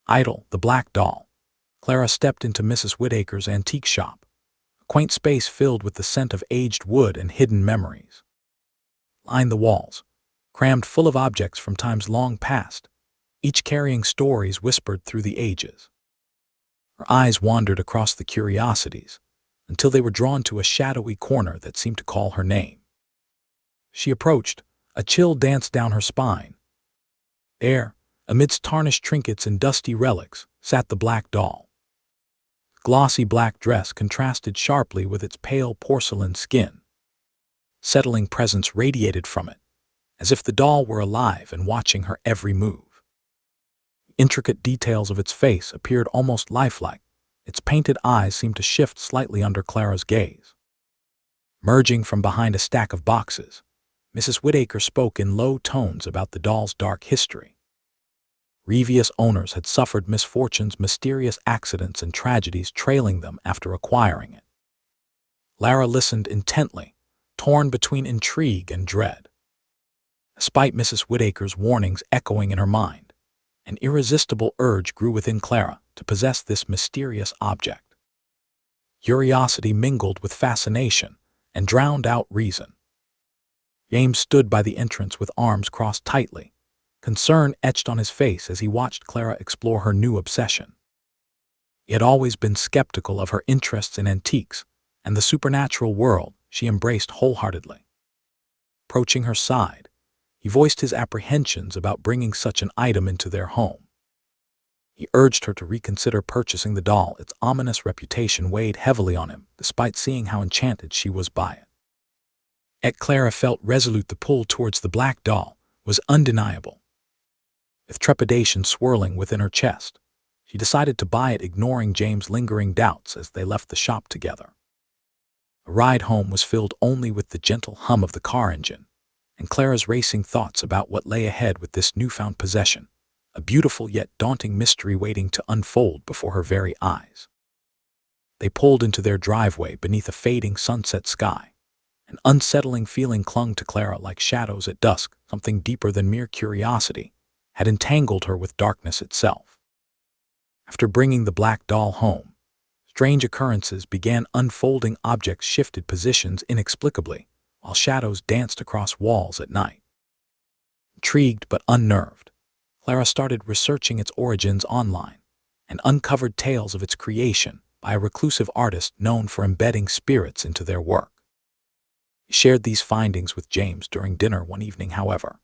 Idle, the black doll. Clara stepped into Mrs. Whittaker's antique shop, a quaint space filled with the scent of aged wood and hidden memories. Lined the walls, crammed full of objects from times long past, each carrying stories whispered through the ages. Her eyes wandered across the curiosities until they were drawn to a shadowy corner that seemed to call her name. She approached, a chill danced down her spine. There, amidst tarnished trinkets and dusty relics, sat the black doll. The glossy black dress contrasted sharply with its pale porcelain skin. Settling presence radiated from it, as if the doll were alive and watching her every move. The intricate details of its face appeared almost lifelike. Its painted eyes seemed to shift slightly under Clara's gaze. Merging from behind a stack of boxes, Mrs. Whittaker spoke in low tones about the doll's dark history. Previous owners had suffered misfortunes, mysterious accidents, and tragedies trailing them after acquiring it. Clara listened intently, torn between intrigue and dread. Despite Mrs. Whittaker's warnings echoing in her mind, an irresistible urge grew within Clara to possess this mysterious object. Curiosity mingled with fascination and drowned out reason. James stood by the entrance with arms crossed tightly, concern etched on his face as he watched Clara explore her new obsession. He had always been skeptical of her interests in antiques and the supernatural world she embraced wholeheartedly. Approaching her side, he voiced his apprehensions about bringing such an item into their home. He urged her to reconsider purchasing the doll. Its ominous reputation weighed heavily on him, despite seeing how enchanted she was by it. Yet Clara felt resolute. The pull towards the black doll was undeniable. With trepidation swirling within her chest, she decided to buy it, ignoring James' lingering doubts as they left the shop together. The ride home was filled only with the gentle hum of the car engine, and Clara's racing thoughts about what lay ahead with this newfound possession, a beautiful yet daunting mystery waiting to unfold before her very eyes. They pulled into their driveway beneath a fading sunset sky. An unsettling feeling clung to Clara like shadows at dusk. Something deeper than mere curiosity had entangled her with darkness itself. After bringing the black doll home, strange occurrences began unfolding. Objects shifted positions inexplicably, while shadows danced across walls at night. Intrigued but unnerved, Clara started researching its origins online and uncovered tales of its creation by a reclusive artist known for embedding spirits into their work. He shared these findings with James during dinner one evening. However,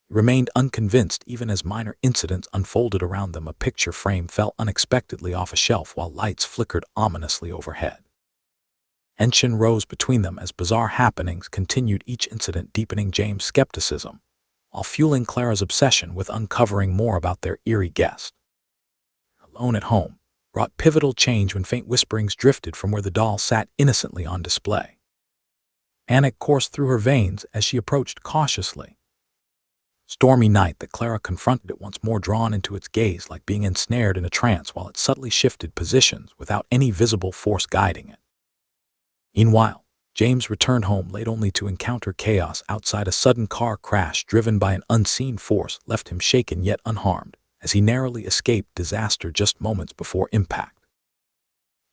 he remained unconvinced even as minor incidents unfolded around them. A picture frame fell unexpectedly off a shelf while lights flickered ominously overhead. Tension rose between them as bizarre happenings continued, each incident deepening James' skepticism, while fueling Clara's obsession with uncovering more about their eerie guest. Alone at home brought pivotal change when faint whisperings drifted from where the doll sat innocently on display. Panic coursed through her veins as she approached cautiously. Stormy night that Clara confronted it, once more drawn into its gaze like being ensnared in a trance while it subtly shifted positions without any visible force guiding it. Meanwhile, James returned home late only to encounter chaos outside. A sudden car crash driven by an unseen force left him shaken yet unharmed as he narrowly escaped disaster just moments before impact.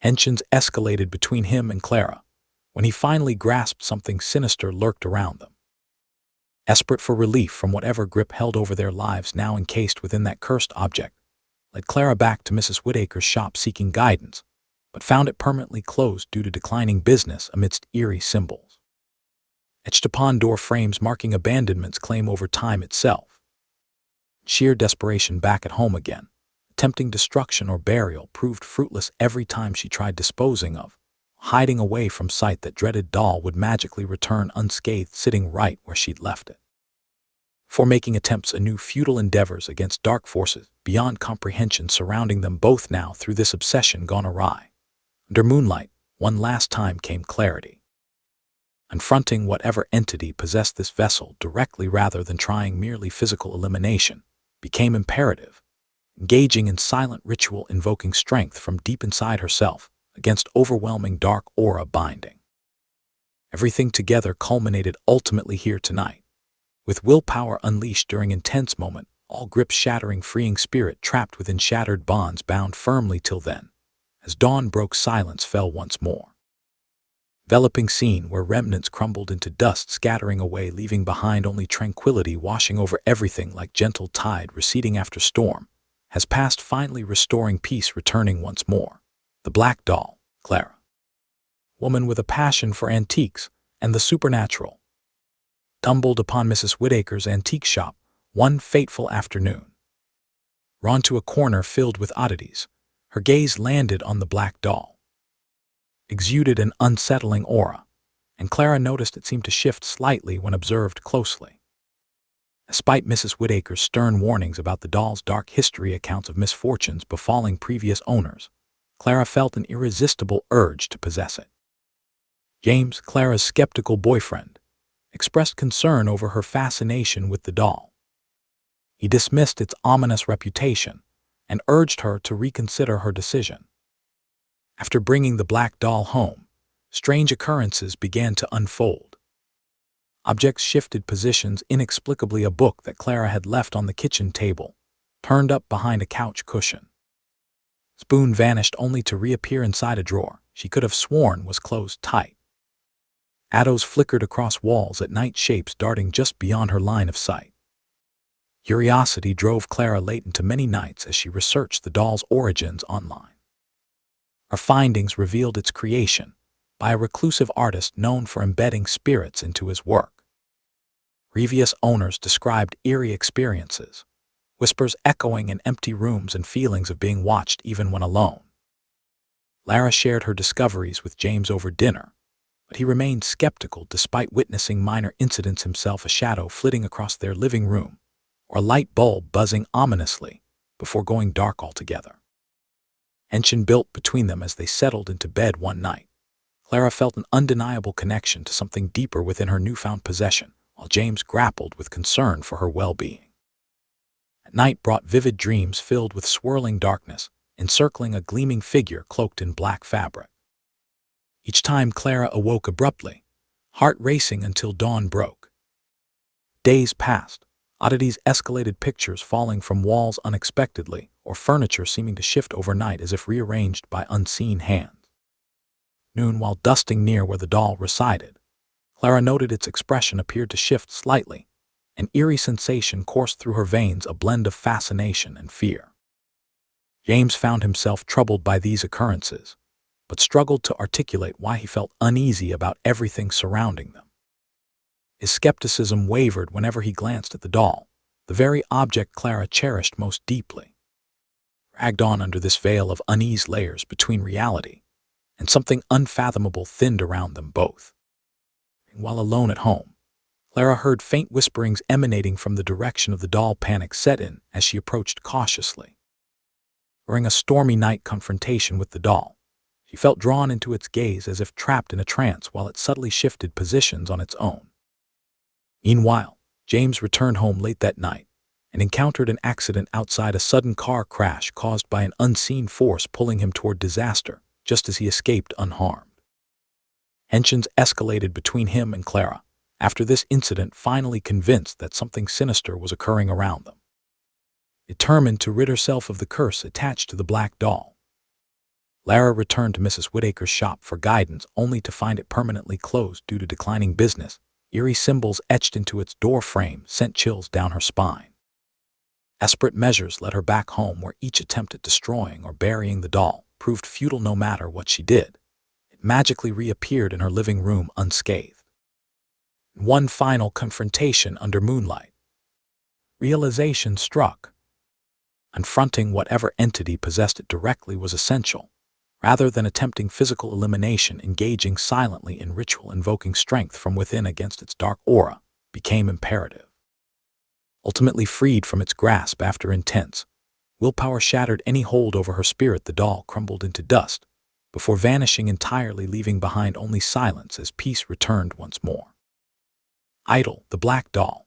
Tensions escalated between him and Clara when he finally grasped something sinister lurked around them. Desperate for relief from whatever grip held over their lives now encased within that cursed object, led Clara back to Mrs. Whittaker's shop seeking guidance, but found it permanently closed due to declining business amidst eerie symbols. Etched upon door frames marking abandonment's claim over time itself. Sheer desperation back at home again, attempting destruction or burial proved fruitless every time she tried disposing of, hiding away from sight. That dreaded doll would magically return unscathed, sitting right where she'd left it. For making attempts anew, futile endeavors against dark forces beyond comprehension surrounding them both now through this obsession gone awry. Under moonlight, one last time came clarity. Confronting whatever entity possessed this vessel directly rather than trying merely physical elimination became imperative, engaging in silent ritual invoking strength from deep inside herself against overwhelming dark aura binding. Everything together culminated ultimately here tonight, with willpower unleashed during intense moment all grip-shattering, freeing spirit trapped within shattered bonds bound firmly till then, as dawn broke, silence fell once more. Enveloping scene where remnants crumbled into dust, scattering away, leaving behind only tranquility washing over everything like gentle tide receding after storm, has passed, finally restoring peace, returning once more. The black doll, Clara, woman with a passion for antiques and the supernatural, stumbled upon Mrs. Whittaker's antique shop one fateful afternoon. Drawn to a corner filled with oddities, her gaze landed on the black doll. Exuded an unsettling aura, and Clara noticed it seemed to shift slightly when observed closely. Despite Mrs. Whittaker's stern warnings about the doll's dark history, accounts of misfortunes befalling previous owners, Clara felt an irresistible urge to possess it. James, Clara's skeptical boyfriend, expressed concern over her fascination with the doll. He dismissed its ominous reputation and urged her to reconsider her decision. After bringing the black doll home, strange occurrences began to unfold. Objects shifted positions inexplicably. A book that Clara had left on the kitchen table turned up behind a couch cushion. Spoon vanished only to reappear inside a drawer she could have sworn was closed tight. Shadows flickered across walls at night, shapes darting just beyond her line of sight. Curiosity drove Clara late into many nights as she researched the doll's origins online. Her findings revealed its creation by a reclusive artist known for embedding spirits into his work. Previous owners described eerie experiences, whispers echoing in empty rooms and feelings of being watched even when alone. Clara shared her discoveries with James over dinner, but he remained skeptical despite witnessing minor incidents himself, a shadow flitting across their living room, or a light bulb buzzing ominously before going dark altogether. Tension built between them as they settled into bed one night. Clara felt an undeniable connection to something deeper within her newfound possession, while James grappled with concern for her well-being. At night brought vivid dreams filled with swirling darkness, encircling a gleaming figure cloaked in black fabric. Each time Clara awoke abruptly, heart racing until dawn broke. Days passed, oddities escalated, pictures falling from walls unexpectedly, or furniture seeming to shift overnight as if rearranged by unseen hands. Noon, while dusting near where the doll resided, Clara noted its expression appeared to shift slightly. An eerie sensation coursed through her veins, a blend of fascination and fear. James found himself troubled by these occurrences, but struggled to articulate why he felt uneasy about everything surrounding them. His skepticism wavered whenever he glanced at the doll, the very object Clara cherished most deeply. Dragged on under this veil of unease, layers between reality and something unfathomable thinned around them both. While alone at home, Clara heard faint whisperings emanating from the direction of the doll. Panic set in as she approached cautiously. During a stormy night confrontation with the doll, she felt drawn into its gaze as if trapped in a trance while it subtly shifted positions on its own. Meanwhile, James returned home late that night and encountered an accident outside, a sudden car crash caused by an unseen force pulling him toward disaster just as he escaped unharmed. Tensions escalated between him and Clara after this incident, finally convinced that something sinister was occurring around them. Determined to rid herself of the curse attached to the black doll, Clara returned to Mrs. Whittaker's shop for guidance, only to find it permanently closed due to declining business. Eerie symbols etched into its door frame sent chills down her spine. Desperate measures led her back home, where each attempt at destroying or burying the doll proved futile. No matter what she did, it magically reappeared in her living room unscathed. One final confrontation under moonlight, realization struck. Confronting whatever entity possessed it directly was essential, rather than attempting physical elimination. Engaging silently in ritual invoking strength from within against its dark aura became imperative. Ultimately freed from its grasp after intense willpower shattered any hold over her spirit, the doll crumbled into dust before vanishing entirely, leaving behind only silence as peace returned once more. Idle, the black doll.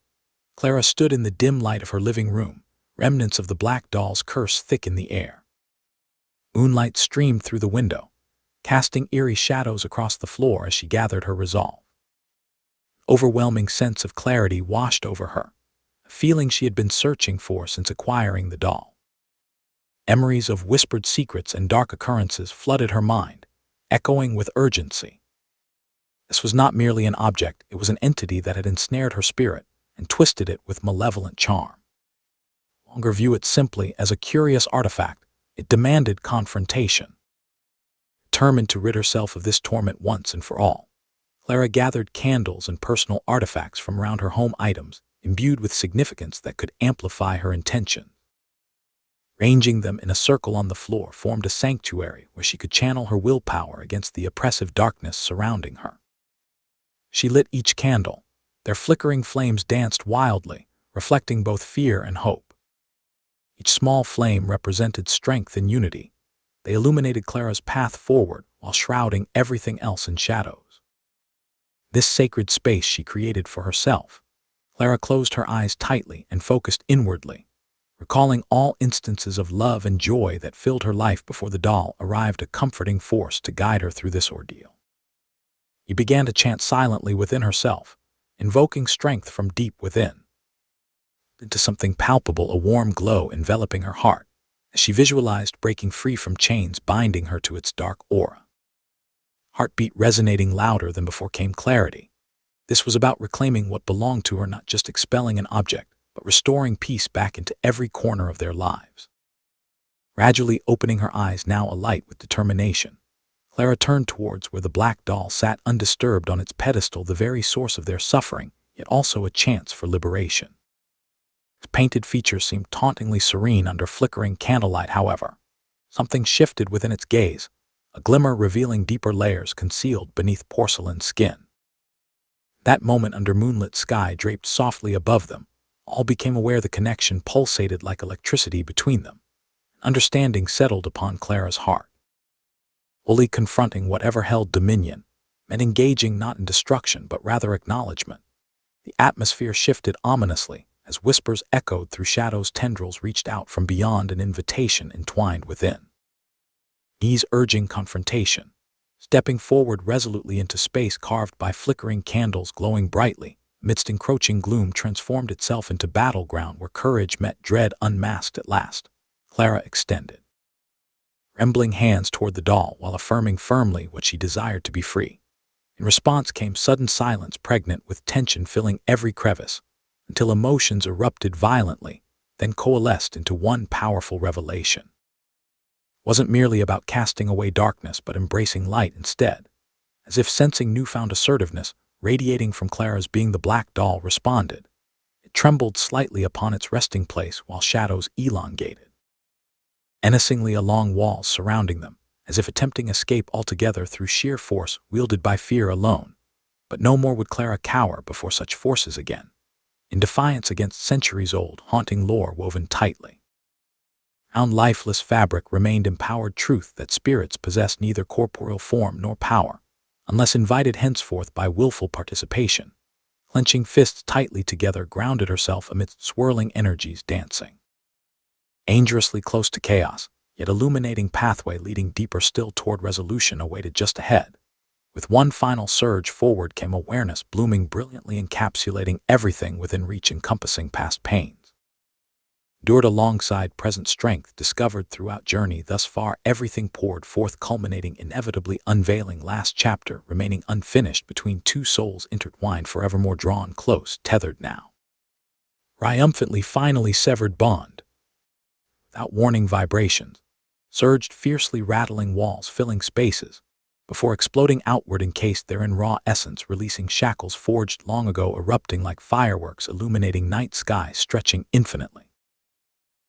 Clara stood in the dim light of her living room, remnants of the black doll's curse thick in the air. Moonlight streamed through the window, casting eerie shadows across the floor as she gathered her resolve. Overwhelming sense of clarity washed over her, a feeling she had been searching for since acquiring the doll. Memories of whispered secrets and dark occurrences flooded her mind, echoing with urgency. This was not merely an object, it was an entity that had ensnared her spirit and twisted it with malevolent charm. No longer view it simply as a curious artifact, it demanded confrontation. Determined to rid herself of this torment once and for all, Clara gathered candles and personal artifacts from around her home, items imbued with significance that could amplify her intention. Ranging them in a circle on the floor formed a sanctuary where she could channel her willpower against the oppressive darkness surrounding her. She lit each candle. Their flickering flames danced wildly, reflecting both fear and hope. Each small flame represented strength and unity. They illuminated Clara's path forward while shrouding everything else in shadows. This sacred space she created for herself. Clara closed her eyes tightly and focused inwardly, recalling all instances of love and joy that filled her life before the doll arrived, a comforting force to guide her through this ordeal. She began to chant silently within herself, invoking strength from deep within. Into something palpable, a warm glow enveloping her heart, as she visualized breaking free from chains binding her to its dark aura. Heartbeat resonating louder than before came clarity. This was about reclaiming what belonged to her, not just expelling an object, but restoring peace back into every corner of their lives. Gradually opening her eyes, now alight with determination, Clara turned towards where the black doll sat undisturbed on its pedestal, the very source of their suffering, yet also a chance for liberation. Its painted features seemed tauntingly serene under flickering candlelight. However, something shifted within its gaze, a glimmer revealing deeper layers concealed beneath porcelain skin. That moment, under moonlit sky draped softly above them, all became aware the connection pulsated like electricity between them. Understanding settled upon Clara's heart. Fully confronting whatever held dominion meant engaging not in destruction but rather acknowledgement. The atmosphere shifted ominously as whispers echoed through shadows, tendrils reached out from beyond, an invitation entwined within. Knees urging confrontation, stepping forward resolutely into space carved by flickering candles glowing brightly amidst encroaching gloom, transformed itself into battleground where courage met dread. Unmasked at last, Clara extended trembling hands toward the doll while affirming firmly what she desired: to be free. In response came sudden silence pregnant with tension filling every crevice, until emotions erupted violently, then coalesced into one powerful revelation. It wasn't merely about casting away darkness but embracing light instead. As if sensing newfound assertiveness radiating from Clara's being, the black doll responded. It trembled slightly upon its resting place while shadows elongated menacingly along walls surrounding them, as if attempting escape altogether through sheer force wielded by fear alone. But no more would Clara cower before such forces again, in defiance against centuries-old, haunting lore woven tightly. Round lifeless fabric remained empowered truth that spirits possess neither corporeal form nor power, unless invited henceforth by willful participation. Clenching fists tightly together, grounded herself amidst swirling energies dancing dangerously close to chaos, yet illuminating pathway leading deeper still toward resolution awaited just ahead. With one final surge forward came awareness, blooming brilliantly, encapsulating everything within reach, encompassing past pains endured alongside present strength discovered throughout journey thus far. Everything poured forth, culminating inevitably, unveiling last chapter remaining unfinished between two souls intertwined, forevermore drawn close, tethered now. Triumphantly finally severed bond. Without warning, vibrations surged fiercely, rattling walls, filling spaces, before exploding outward, encased therein raw essence, releasing shackles forged long ago, erupting like fireworks, illuminating night sky stretching infinitely.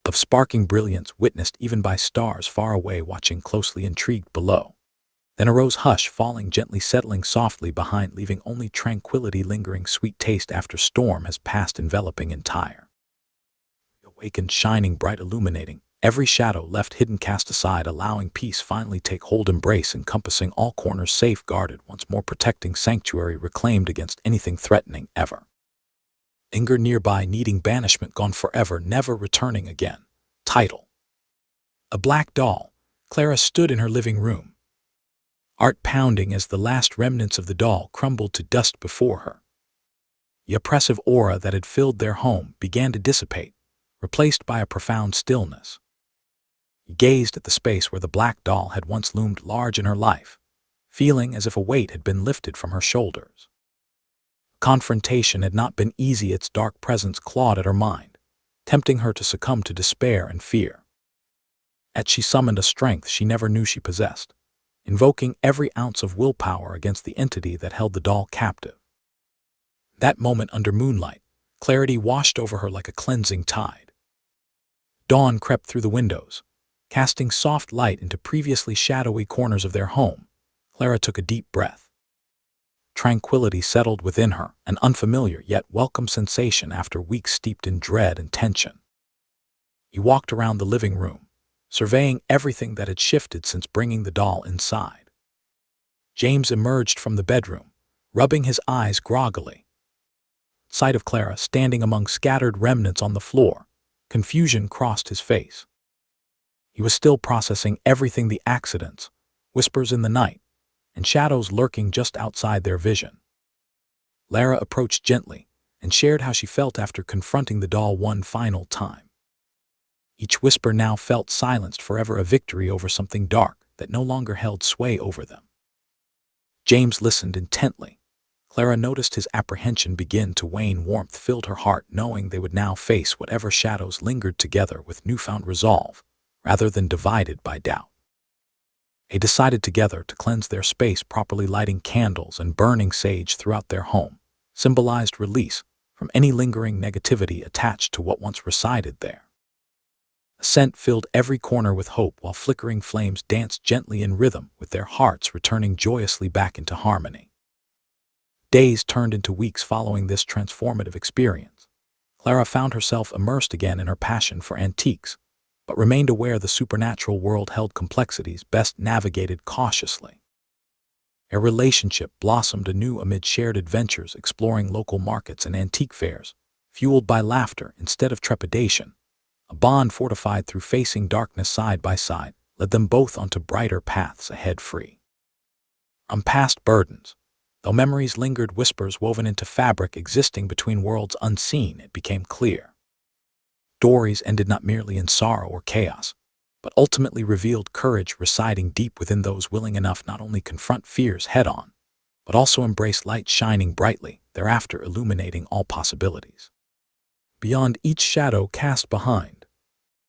Of sparking brilliance witnessed even by stars far away, watching closely, intrigued below. Then arose hush, falling gently, settling softly behind, leaving only tranquility lingering, sweet taste after storm has passed, enveloping entire. Awakened, shining bright, illuminating every shadow left hidden, cast aside, allowing peace finally take hold, embrace encompassing all corners, safeguarded once more, protecting sanctuary reclaimed against anything threatening ever. Linger nearby, needing banishment, gone forever, never returning again. Title: A Black Doll. Clara stood in her living room, heart pounding as the last remnants of the doll crumbled to dust before her. The oppressive aura that had filled their home began to dissipate, replaced by a profound stillness. He gazed at the space where the black doll had once loomed large in her life, feeling as if a weight had been lifted from her shoulders. Confrontation had not been easy. Its dark presence clawed at her mind, tempting her to succumb to despair and fear. Yet she summoned a strength she never knew she possessed, invoking every ounce of willpower against the entity that held the doll captive. That moment under moonlight, clarity washed over her like a cleansing tide. Dawn crept through the windows, casting soft light into previously shadowy corners of their home. Clara took a deep breath. Tranquility settled within her, an unfamiliar yet welcome sensation after weeks steeped in dread and tension. He walked around the living room, surveying everything that had shifted since bringing the doll inside. James emerged from the bedroom, rubbing his eyes groggily. Sight of Clara standing among scattered remnants on the floor, confusion crossed his face. He was still processing everything: the accidents, whispers in the night, and shadows lurking just outside their vision. Clara approached gently and shared how she felt after confronting the doll one final time. Each whisper now felt silenced forever, a victory over something dark that no longer held sway over them. James listened intently. Clara noticed his apprehension begin to wane. Warmth filled her heart, knowing they would now face whatever shadows lingered together with newfound resolve, rather than divided by doubt. They decided together to cleanse their space properly. Lighting candles and burning sage throughout their home symbolized release from any lingering negativity attached to what once resided there. A scent filled every corner with hope, while flickering flames danced gently in rhythm with their hearts returning joyously back into harmony. Days turned into weeks following this transformative experience. Clara found herself immersed again in her passion for antiques, but remained aware the supernatural world held complexities best navigated cautiously. Their relationship blossomed anew amid shared adventures, exploring local markets and antique fairs, fueled by laughter instead of trepidation. A bond fortified through facing darkness side by side led them both onto brighter paths ahead, free from past burdens. Though memories lingered, whispers woven into fabric existing between worlds unseen, it became clear. Stories ended not merely in sorrow or chaos, but ultimately revealed courage residing deep within those willing enough not only confront fears head-on, but also embrace light shining brightly, thereafter illuminating all possibilities. Beyond each shadow cast behind,